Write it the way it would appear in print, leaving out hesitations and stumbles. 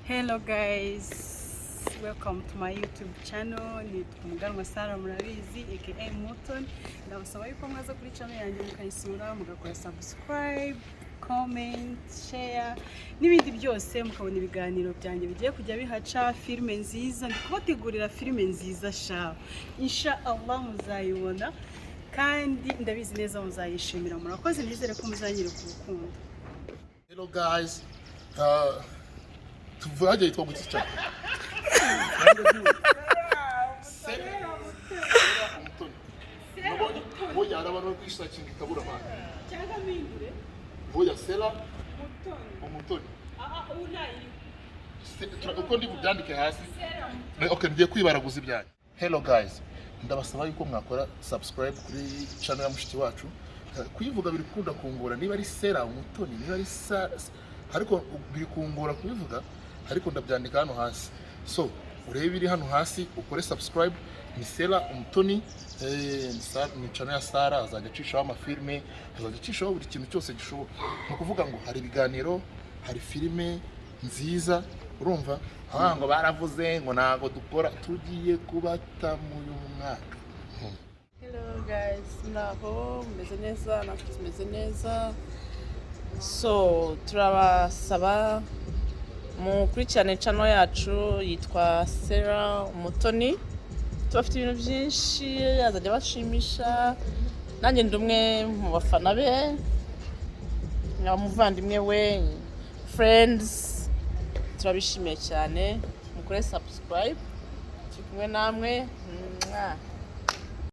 Hello guys, welcome to my YouTube channel. Ni Muganwa Sarah murabizi aka Mutoni. Ndabasaba yuko mwaza kuri channel yanjye mukayisura mugakora subscribe, comment, share n'ibindi byose mukabona ibiganiro byanjye bigiye kujya bihaca filme nziza ndikubategurira filme nziza sha. Insha Allah muzayibona kandi ndabizi neza muzayishimira. Murakoze nizere ko muzanyira ku rukundo. Hello guys. Tuvaje yitwa gutya cyane. Boya arabano kwishakira ikabura amana. Cyangwa mindure. Boya sela Umutoni. Umutoni. Uko ndi bubyandike hasi. Okay, ngiye kwibaraguza ibyanyu. Hello guys. Ndabasaba yuko mwakora subscribe kuri channel ya mushiki wacu. Kuyivuga biri kunda kungora niba ari sela umutoni niba ari ariko biri kungora kubivuga ariko ndabyandika hano hasi. So urebe iri hano hasi ukore subscribe. Ni Sela Umutoni ni channel ya Sara azajya acishaho amafilme azajya acishaho buri kintu cyose gishoboka. No kuvuga ngo hari ibiganiro hari filme nziza urumva ngo baravuze ngo nago dukora tugiye kubata mu mwaka. Hello guys, muraho meze neza natwe tumeze neza. So turabasaba mukurikirane channel yacu yitwa Sera Umutoni. Tubafite ibintu byinshi azajya bashimisha. Nanjye ndumwe mu bafana be n'abamuvandimwe we friends. Turabishimiye cyane mukore subscribe. Turi kumwe namwe.